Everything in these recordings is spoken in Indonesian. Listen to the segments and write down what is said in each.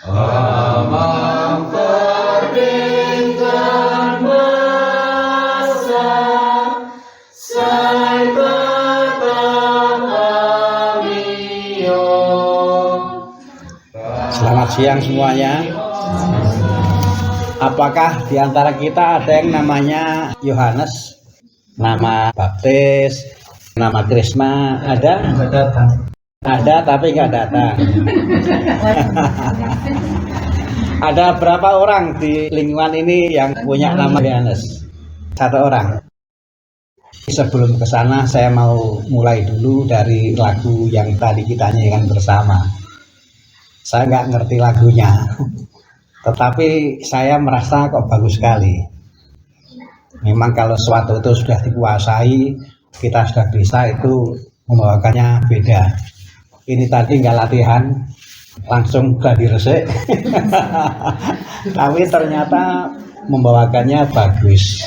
Amang terbintang masa, sai tetap amio. Selamat siang semuanya. Apakah di antara kita ada yang namanya Yohanes, nama baptis, nama krisma? Ada? Nggak datang. Ada tapi nggak datang. Ada berapa orang di lingkungan ini yang punya nama Yohanes? 1 orang. Sebelum ke sana saya mau mulai dulu dari lagu yang tadi kita nyanyikan bersama. Saya nggak ngerti lagunya, tetapi saya merasa kok bagus sekali. Memang kalau sesuatu itu sudah dikuasai, kita sudah bisa, itu membawakannya beda. Ini tadi nggak latihan, langsung gladi resik. Tapi ternyata membawakannya bagus.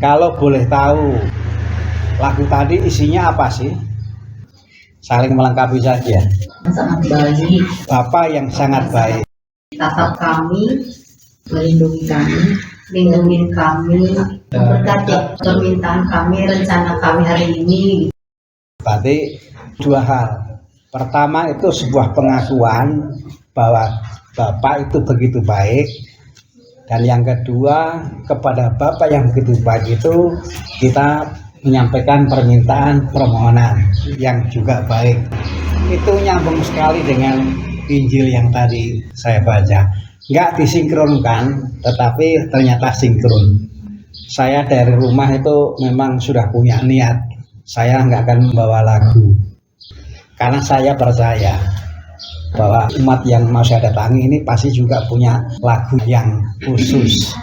Kalau boleh tahu, lagu tadi isinya apa sih? Saling melengkapi saja. Sangat baik, Bapak yang sangat baik. tatap kami, melindungi kami, lindungi kami, memberkati permintaan kami, rencana kami hari ini. Berarti 2 hal. Pertama itu sebuah pengakuan bahwa Bapak itu begitu baik. Dan yang kedua, kepada Bapak yang begitu baik itu kita menyampaikan permintaan permohonan yang juga baik. Itu nyambung sekali dengan Injil yang tadi saya baca. Nggak disinkronkan, tetapi ternyata sinkron. Saya dari rumah itu memang sudah punya niat, saya nggak akan membawa lagu. Karena saya percaya bahwa umat yang mau saya datangi ini pasti juga punya lagu yang khusus.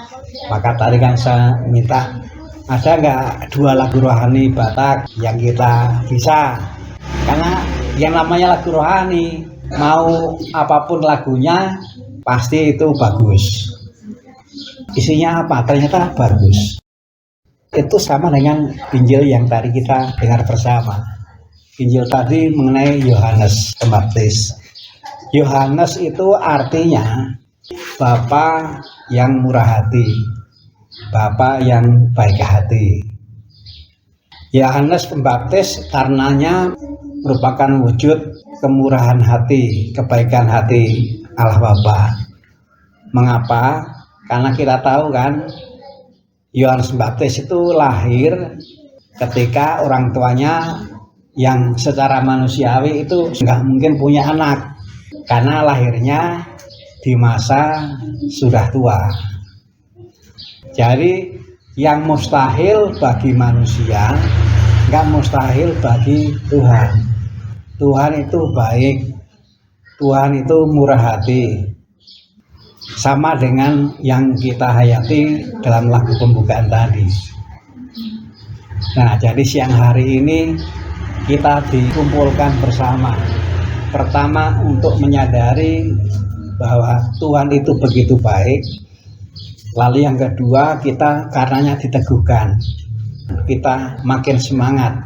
Maka tadi kan saya minta, ada nggak 2 lagu rohani Batak yang kita bisa? Karena yang namanya lagu rohani, mau apapun lagunya pasti itu bagus. Isinya apa? Ternyata bagus. Itu sama dengan Injil yang tadi kita dengar bersama. Injil tadi mengenai Yohanes Pembaptis. Yohanes itu artinya Bapa yang murah hati, Bapa yang baik hati. Yohanes Pembaptis karenanya merupakan wujud kemurahan hati, kebaikan hati Allah Bapa. Mengapa? Karena kita tahu kan, Yohanes Pembaptis itu lahir ketika orang tuanya yang secara manusiawi itu nggak mungkin punya anak, karena lahirnya di masa sudah tua. Jadi yang mustahil bagi manusia nggak mustahil bagi Tuhan. Tuhan itu baik, Tuhan itu murah hati. Sama dengan yang kita hayati dalam lagu pembukaan tadi. Nah, jadi siang hari ini kita dikumpulkan bersama. Pertama untuk menyadari bahwa Tuhan itu begitu baik. Lalu yang kedua, kita karenanya diteguhkan. Kita makin semangat.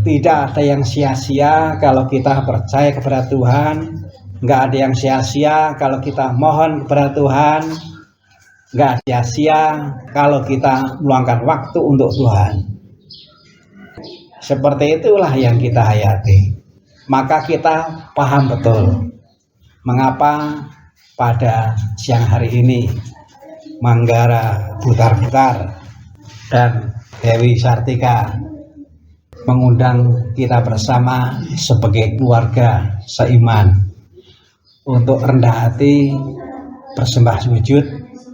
Tidak ada yang sia-sia kalau kita percaya kepada Tuhan. Nggak ada yang sia-sia kalau kita mohon kepada Tuhan. Nggak sia-sia kalau kita meluangkan waktu untuk Tuhan. Seperti itulah yang kita hayati. Maka kita paham betul mengapa pada siang hari ini Manggara Butar-Butar dan Dewi Sartika mengundang kita bersama sebagai keluarga seiman untuk rendah hati, bersembah sujud,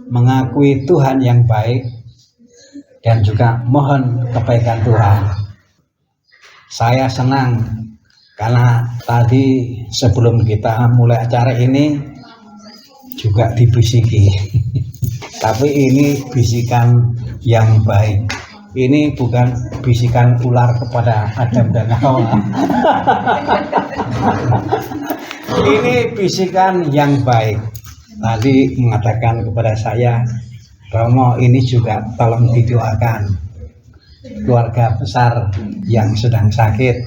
mengakui Tuhan yang baik, dan juga mohon kebaikan Tuhan. Saya senang karena tadi sebelum kita mulai acara ini juga dibisiki. Tapi ini bisikan yang baik. Ini bukan bisikan ular kepada Adam dan Hawa. Ini bisikan yang baik. Tadi mengatakan kepada saya, Romo, ini juga tolong didoakan keluarga besar yang sedang sakit.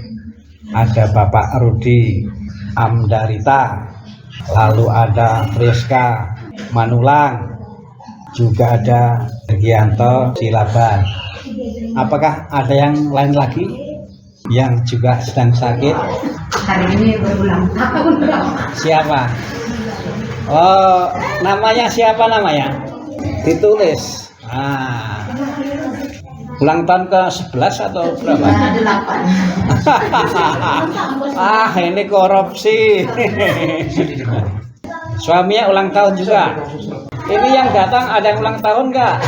Ada Bapak Rudi Amdarita, lalu ada Friska Manulang, juga ada Gianto Silaban. Apakah ada yang lain lagi yang juga sedang sakit? Hari ini berulang tahun. Siapa? Oh, namanya siapa namanya? Ditulis. Ulang tahun ke-11 atau berapa? 8. Ini korupsi. Suaminya ulang tahun juga. Ini yang datang ada yang ulang tahun nggak?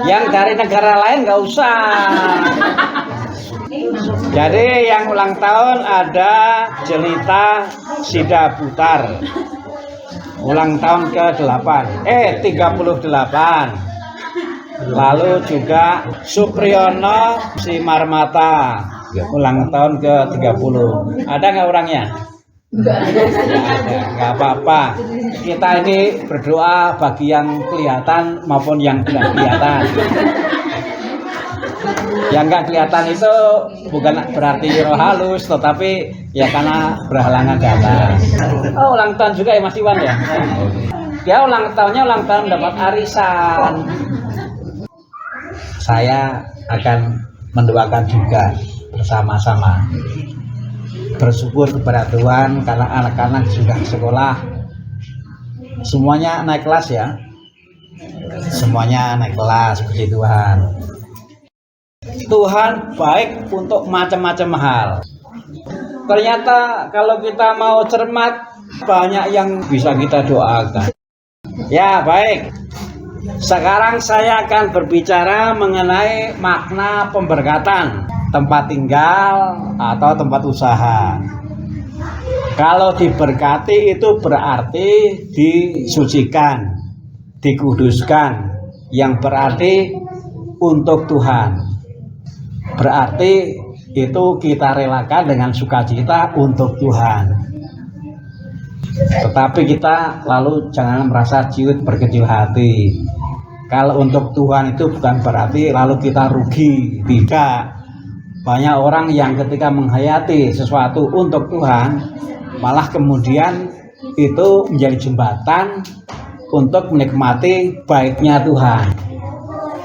Yang dari negara lain nggak usah. Jadi yang ulang tahun ada Jelita Sida Putar, ulang tahun ke-8, 38. Lalu juga Supriyono Simarmata, ulang tahun ke-30. Ada nggak orangnya? Nggak ada, nggak apa-apa. Kita ini berdoa bagi yang kelihatan maupun yang tidak kelihatan. Yang nggak kelihatan itu bukan berarti roh halus, tetapi ya karena berhalangan datang. Oh, ulang tahun juga ya Mas Iwan ya? Dia ulang tahun dapat arisan. Saya akan mendoakan juga bersama-sama. Bersyukur kepada Tuhan karena anak-anak sudah sekolah. Semuanya naik kelas ya. Semuanya naik kelas, puji Tuhan. Tuhan baik untuk macam-macam hal. Ternyata kalau kita mau cermat, banyak yang bisa kita doakan. Ya, baik. Sekarang saya akan berbicara mengenai makna pemberkatan tempat tinggal atau tempat usaha. Kalau diberkati itu berarti disucikan, dikuduskan, yang berarti untuk Tuhan. Berarti itu kita relakan dengan sukacita untuk Tuhan. Tetapi kita lalu jangan merasa ciut berkecil hati. Kalau untuk Tuhan itu bukan berarti lalu kita rugi. Tidak. Banyak orang yang ketika menghayati sesuatu untuk Tuhan, malah kemudian itu menjadi jembatan untuk menikmati baiknya Tuhan.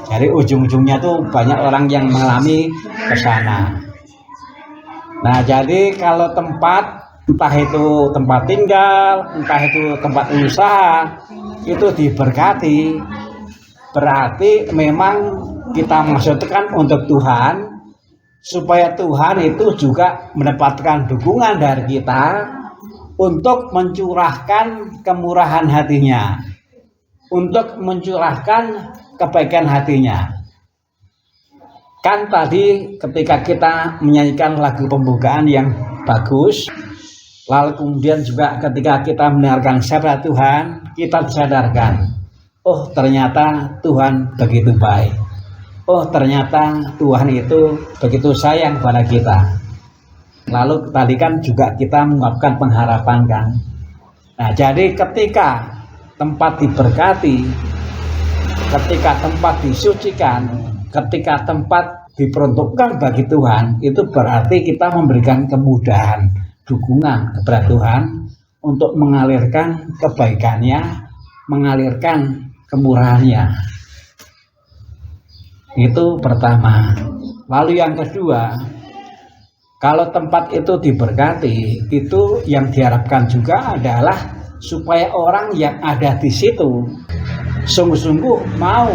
Jadi ujung-ujungnya tuh banyak orang yang mengalami ke sana. Nah, jadi kalau tempat, entah itu tempat tinggal, entah itu tempat usaha, itu diberkati, berarti memang kita maksudkan untuk Tuhan, supaya Tuhan itu juga mendapatkan dukungan dari kita untuk mencurahkan kemurahan hatinya, untuk mencurahkan kebaikan hatinya. Kan tadi ketika kita menyanyikan lagu pembukaan yang bagus, lalu kemudian juga ketika kita mendengarkan sabda Tuhan, kita disadarkan, oh ternyata Tuhan begitu baik. Oh ternyata Tuhan itu begitu sayang pada kita. Lalu tadi kan juga kita mengungkapkan pengharapan kan. Nah, jadi ketika tempat diberkati, ketika tempat disucikan, ketika tempat diperuntukkan bagi Tuhan, itu berarti kita memberikan kemudahan, dukungan kepada Tuhan untuk mengalirkan kebaikannya, mengalirkan kemurahannya. Itu pertama. Lalu yang kedua, kalau tempat itu diberkati, itu yang diharapkan juga adalah supaya orang yang ada di situ sungguh-sungguh mau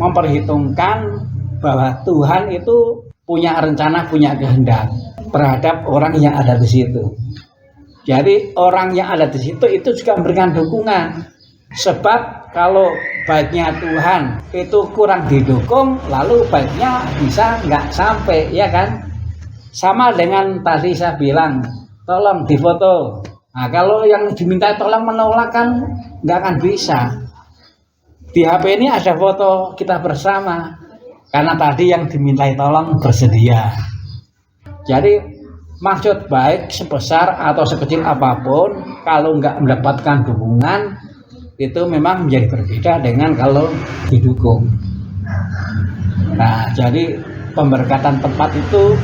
memperhitungkan bahwa Tuhan itu punya rencana, punya kehendak terhadap orang yang ada di situ. Jadi orang yang ada di situ itu juga memberikan dukungan. Sebab kalau baiknya Tuhan itu kurang didukung, lalu baiknya bisa nggak sampai, ya kan? Sama dengan tadi saya bilang, tolong difoto. Nah, kalau yang diminta tolong menolak kan nggak akan bisa. Di HP ini ada foto kita bersama, karena tadi yang dimintai tolong bersedia. Jadi maksud baik sebesar atau sekecil apapun, kalau nggak mendapatkan dukungan, itu memang menjadi berbeda dengan kalau didukung. Nah, jadi pemberkatan tempat itu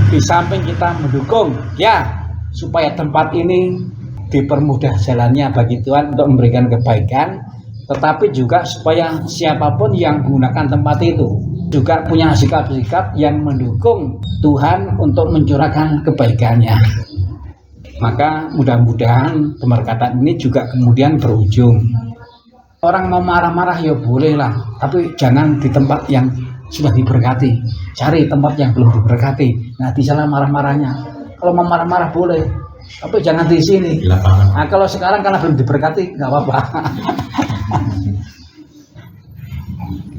Di samping kita mendukung ya supaya tempat ini dipermudah jalannya bagi Tuhan untuk memberikan kebaikan, tetapi juga supaya siapapun yang menggunakan tempat itu juga punya sikap-sikap yang mendukung Tuhan untuk mencurahkan kebaikannya. Maka mudah-mudahan pemberkatan ini juga kemudian berujung. Orang mau marah-marah ya boleh lah, tapi jangan di tempat yang sudah diberkati. Cari tempat yang belum diberkati. Nah, di sana marah-marahnya. Kalau mau marah-marah boleh, tapi jangan di sini. Nah, kalau sekarang karena belum diberkati, nggak apa-apa.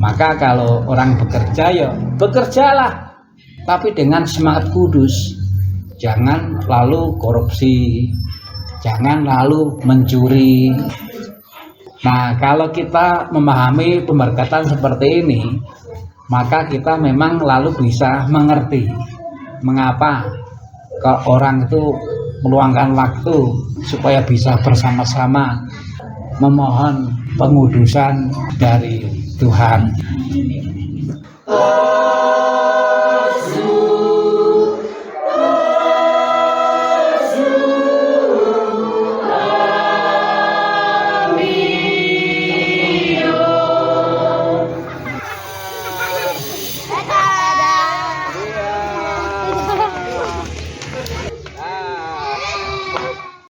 Maka kalau orang bekerja ya bekerjalah, tapi dengan semangat kudus. Jangan lalu korupsi, jangan lalu mencuri. Nah, kalau kita memahami pemberkatan seperti ini, maka kita memang lalu bisa mengerti mengapa orang itu meluangkan waktu supaya bisa bersama-sama memohon pengudusan dari Tuhan.